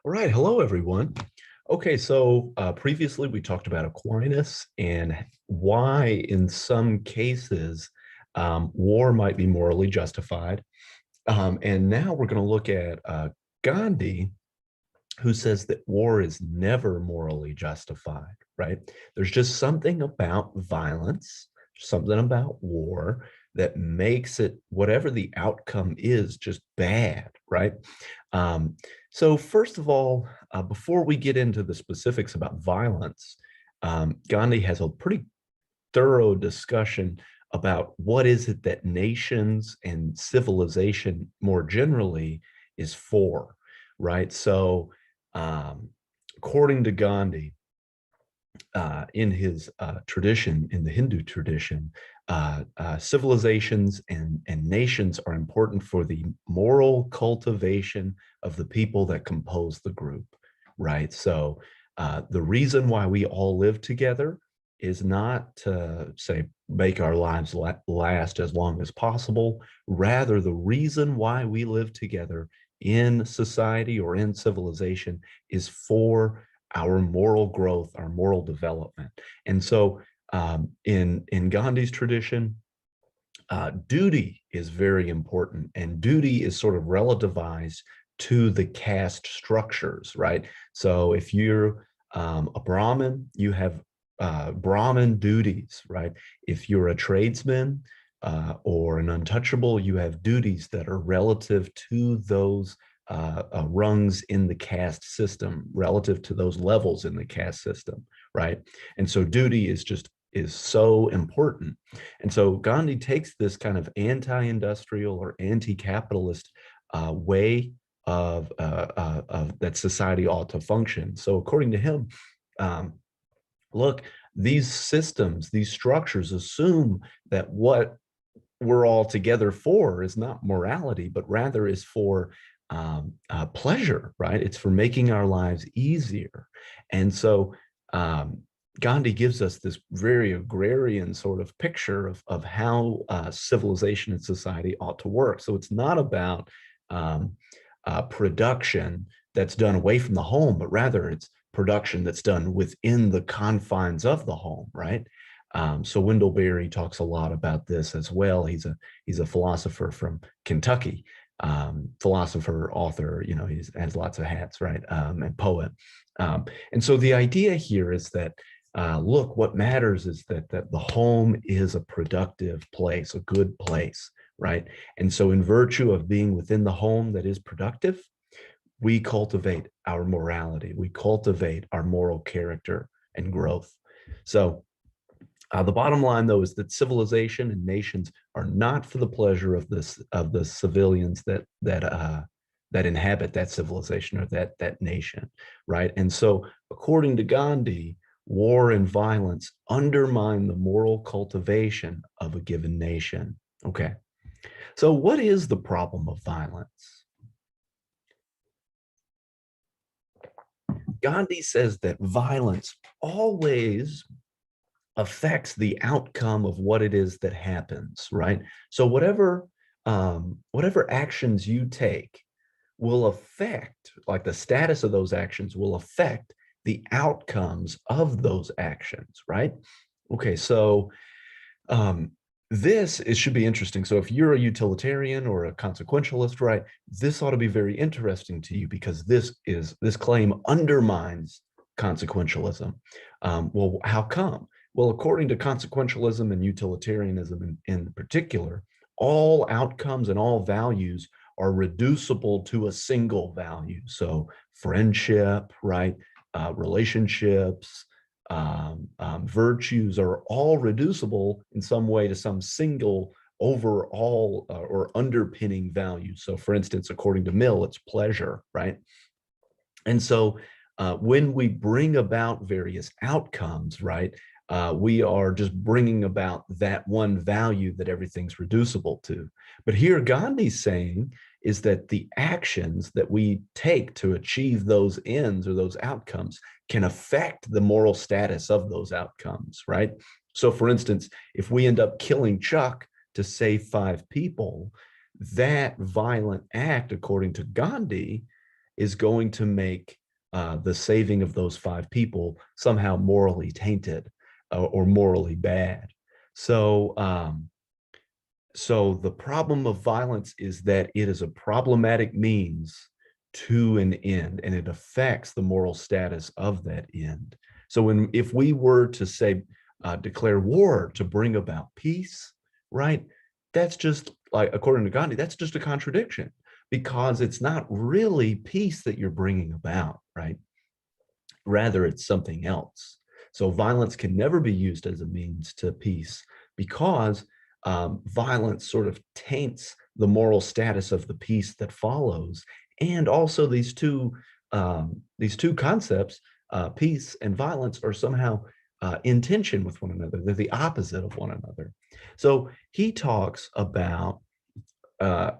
All right, hello everyone. Okay, so previously we talked about Aquinas and why, in some cases, war might be morally justified. And now we're going to look at Gandhi, who says that war is never morally justified, right? There's just something about violence, something about war that makes it, whatever the outcome is, just bad, right? Um, so, first of all, before we get into the specifics about violence, Gandhi has a pretty thorough discussion about what is it that nations and civilization more generally is for, right? So, um, according to Gandhi, in his tradition, in the Hindu tradition, civilizations and nations are important for the moral cultivation of the people that compose the group, right? So the reason why we all live together is not to say make our lives last as long as possible. Rather, the reason why we live together in society or in civilization is for our moral growth, our moral development. And so in Gandhi's tradition, duty is very important, and duty is sort of relativized to the caste structures, right? So if you're a Brahmin, you have Brahmin duties, right? If you're a tradesman or an untouchable, you have duties that are relative to those rungs in the caste system, relative to those levels in the caste system, right? And so duty is so important. And so Gandhi takes this kind of anti-industrial or anti-capitalist way of that society ought to function. So according to him, um, look, these systems, these structures assume that what we're all together for is not morality, but rather is for pleasure, right? It's for making our lives easier. And so Gandhi gives us this very agrarian sort of picture of how civilization and society ought to work. So it's not about production that's done away from the home, but rather it's production that's done within the confines of the home, right? So Wendell Berry talks a lot about this as well. He's a philosopher from Kentucky, philosopher, author. You know, he has lots of hats, right? And poet. And so the idea here is that look, what matters is that the home is a productive place, a good place, right? And so, in virtue of being within the home that is productive, we cultivate our morality, we cultivate our moral character and growth. So the bottom line, though, is that civilization and nations are not for the pleasure of the civilians that inhabit that civilization or that nation, right? And so, according to Gandhi, war and violence undermine the moral cultivation of a given nation. Okay, so what is the problem of violence? Gandhi says that violence always affects the outcome of what it is that happens, right? So whatever actions you take will affect, like the status of those actions will affect the outcomes of those actions, right? Okay, so um, it should be interesting. So if you're a utilitarian or a consequentialist, right, this ought to be very interesting to you because this claim undermines consequentialism. Well, how come? Well, according to consequentialism and utilitarianism in particular, all outcomes and all values are reducible to a single value. So friendship, right? Relationships, virtues are all reducible in some way to some single overall or underpinning value. So, for instance, according to Mill, it's pleasure, right? And so, when we bring about various outcomes, right, we are just bringing about that one value that everything's reducible to. But here, Gandhi's saying is that the actions that we take to achieve those ends or those outcomes can affect the moral status of those outcomes, right? So, for instance, if we end up killing Chuck to save 5 people, that violent act, according to Gandhi, is going to make the saving of those 5 people somehow morally tainted or morally bad. So, so the problem of violence is that it is a problematic means to an end, and it affects the moral status of that end. So if we were to say, declare war to bring about peace, right? That's just like, according to Gandhi, that's just a contradiction, because it's not really peace that you're bringing about, right? Rather, it's something else. So violence can never be used as a means to peace, because violence sort of taints the moral status of the peace that follows. And also these two concepts, peace and violence, are somehow in tension with one another. They're the opposite of one another. So he talks about,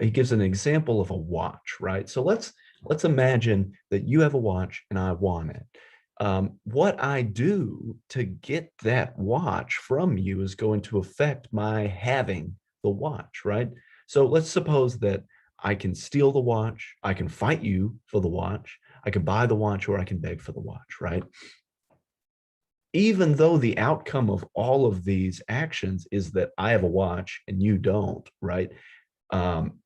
he gives an example of a watch, right? So let's imagine that you have a watch and I want it. What I do to get that watch from you is going to affect my having the watch, right? So let's suppose that I can steal the watch, I can fight you for the watch, I can buy the watch, or I can beg for the watch, right? Even though the outcome of all of these actions is that I have a watch and you don't, right? Um,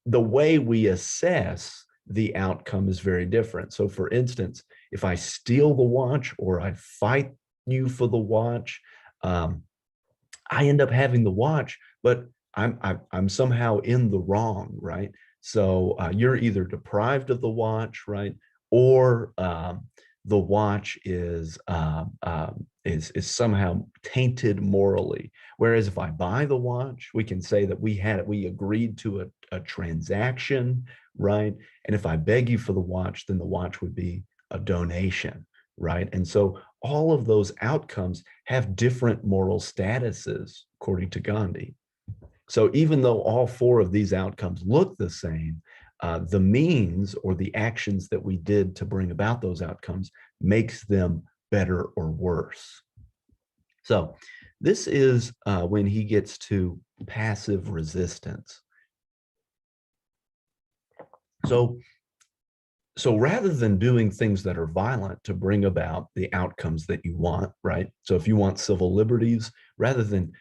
the way we assess the outcome is very different. So for instance, if I steal the watch or I fight you for the watch, I end up having the watch, but I'm somehow in the wrong, right? So you're either deprived of the watch, right, or the watch is somehow tainted morally. Whereas if I buy the watch, we can say that we agreed to a transaction, right? And if I beg you for the watch, then the watch would be a donation, right? And so all of those outcomes have different moral statuses, according to Gandhi. So even though all 4 of these outcomes look the same, the means or the actions that we did to bring about those outcomes makes them better or worse. So this is when he gets to passive resistance. So rather than doing things that are violent to bring about the outcomes that you want, right? So if you want civil liberties, rather than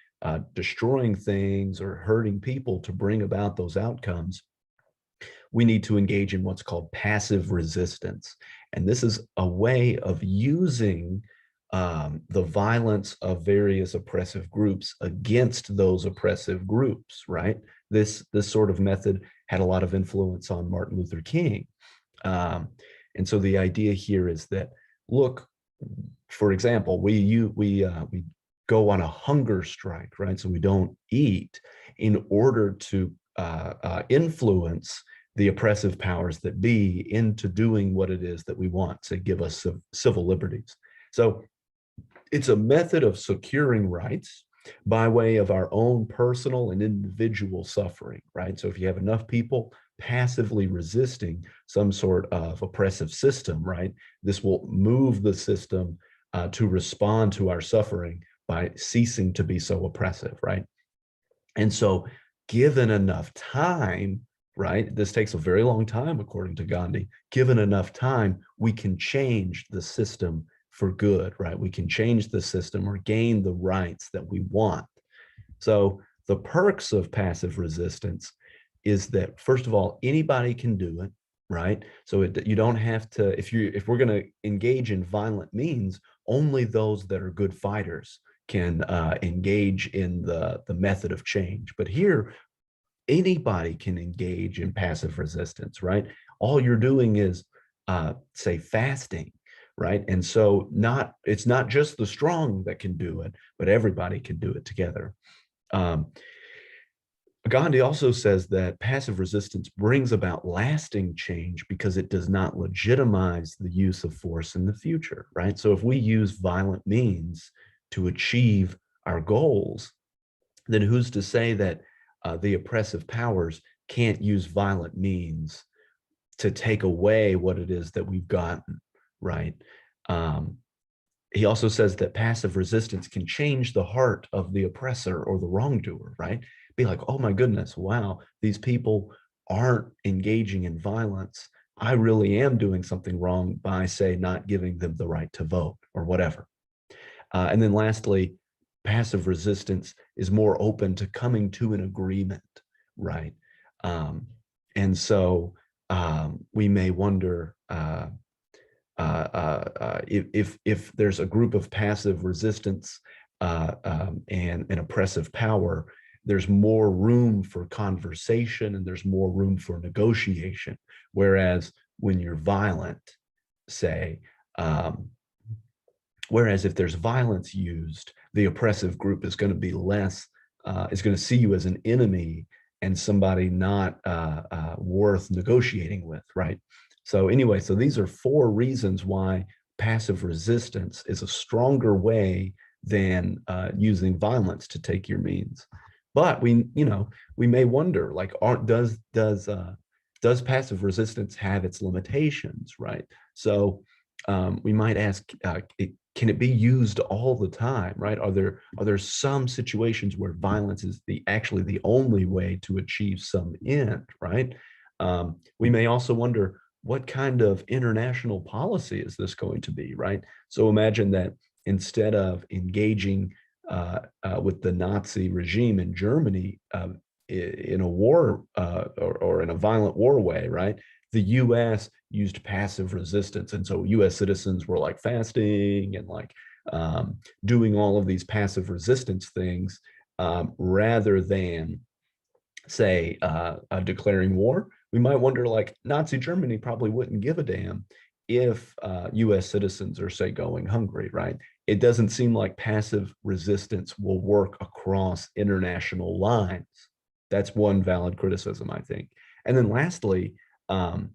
destroying things or hurting people to bring about those outcomes, we need to engage in what's called passive resistance. And this is a way of using the violence of various oppressive groups against those oppressive groups, right? This sort of method had a lot of influence on Martin Luther King. And so the idea here is that, look, for example, we go on a hunger strike, right? So we don't eat in order to influence the oppressive powers that be into doing what it is that we want to give us civil liberties. So it's a method of securing rights by way of our own personal and individual suffering, right? So if you have enough people passively resisting some sort of oppressive system, right, this will move the system to respond to our suffering by ceasing to be so oppressive, right? And so given enough time, right, this takes a very long time, according to Gandhi, given enough time, we can change the system for good, right? We can change the system or gain the rights that we want. So the perks of passive resistance is that, first of all, anybody can do it, right? So you don't have to, if we're going to engage in violent means, only those that are good fighters can engage in the method of change. But here, anybody can engage in passive resistance, right? All you're doing is, say, fasting, right? And so it's not just the strong that can do it, but everybody can do it together. Gandhi also says that passive resistance brings about lasting change because it does not legitimize the use of force in the future, right? So if we use violent means to achieve our goals, then who's to say that the oppressive powers can't use violent means to take away what it is that we've gotten, right? He also says that passive resistance can change the heart of the oppressor or the wrongdoer, right? Be like, oh my goodness, wow, these people aren't engaging in violence. I really am doing something wrong by, say, not giving them the right to vote or whatever. And then lastly, passive resistance is more open to coming to an agreement, right? Um, and so we may wonder if there's a group of passive resistance and an oppressive power, there's more room for conversation and there's more room for negotiation. Whereas when you're violent, say, um, whereas if there's violence used, the oppressive group is going to be less, is going to see you as an enemy and somebody not worth negotiating with, right? So anyway, so these are 4 reasons why passive resistance is a stronger way than using violence to take your means. But we may wonder, like, does passive resistance have its limitations, right? So we might ask, can it be used all the time, right? Are there some situations where violence is actually the only way to achieve some end, right? We may also wonder, what kind of international policy is this going to be, right? So imagine that instead of engaging with the Nazi regime in Germany in a war or in a violent war way, right? The U.S. used passive resistance, and so U.S. citizens were like fasting and like doing all of these passive resistance things rather than, say, declaring war. We might wonder, like, Nazi Germany probably wouldn't give a damn if U.S. citizens are, say, going hungry, right? It doesn't seem like passive resistance will work across international lines. That's one valid criticism, I think. And then lastly, um,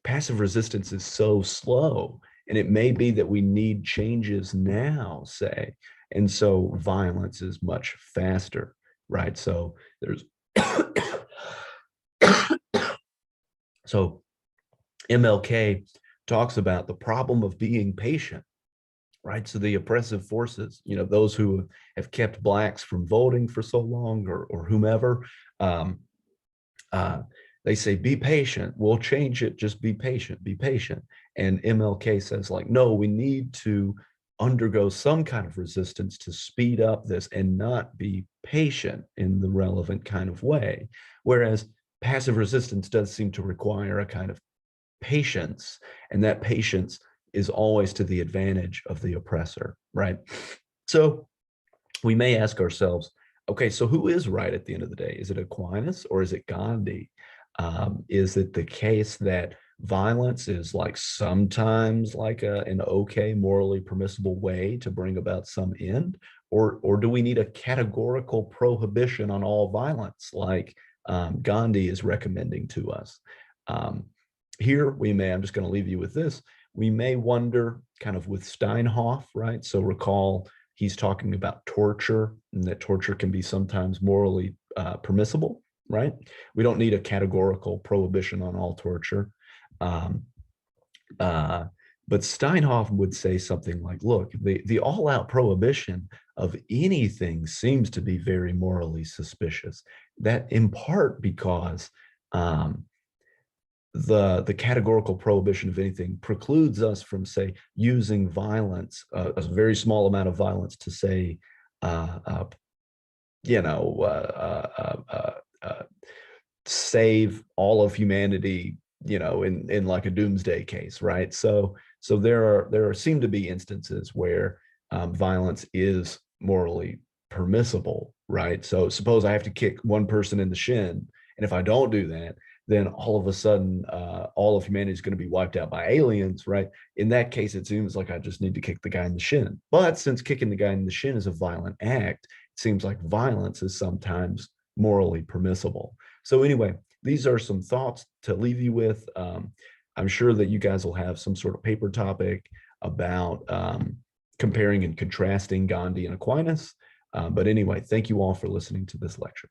passive resistance is so slow, and it may be that we need changes now, say, and so violence is much faster, right? So there's so MLK talks about the problem of being patient, right? So the oppressive forces, those who have kept blacks from voting for so long, or whomever, um, uh, they say, be patient, we'll change it, just be patient, be patient. And MLK says, like, no, we need to undergo some kind of resistance to speed up this and not be patient in the relevant kind of way. Whereas passive resistance does seem to require a kind of patience, and that patience is always to the advantage of the oppressor, right? So we may ask ourselves, okay, so who is right at the end of the day? Is it Aquinas or is it Gandhi? Is it the case that violence is like sometimes like an okay, morally permissible way to bring about some end? Or do we need a categorical prohibition on all violence like Gandhi is recommending to us? Here we may, I'm just going to leave you with this, we may wonder kind of with Steinhoff, right? So recall he's talking about torture, and that torture can be sometimes morally permissible, right? We don't need a categorical prohibition on all torture. Um, uh, but Steinhoff would say something like, look, the all-out prohibition of anything seems to be very morally suspicious. That in part because the categorical prohibition of anything precludes us from, say, using violence, a very small amount of violence to, say, uh, uh, you know, save all of humanity, in like a doomsday case, right? So there seem to be instances where violence is morally permissible, right? So suppose I have to kick one person in the shin, and if I don't do that, then all of a sudden, all of humanity is going to be wiped out by aliens, right? In that case, it seems like I just need to kick the guy in the shin. But since kicking the guy in the shin is a violent act, it seems like violence is sometimes morally permissible. So anyway, these are some thoughts to leave you with. I'm sure that you guys will have some sort of paper topic about comparing and contrasting Gandhi and Aquinas. But anyway, thank you all for listening to this lecture.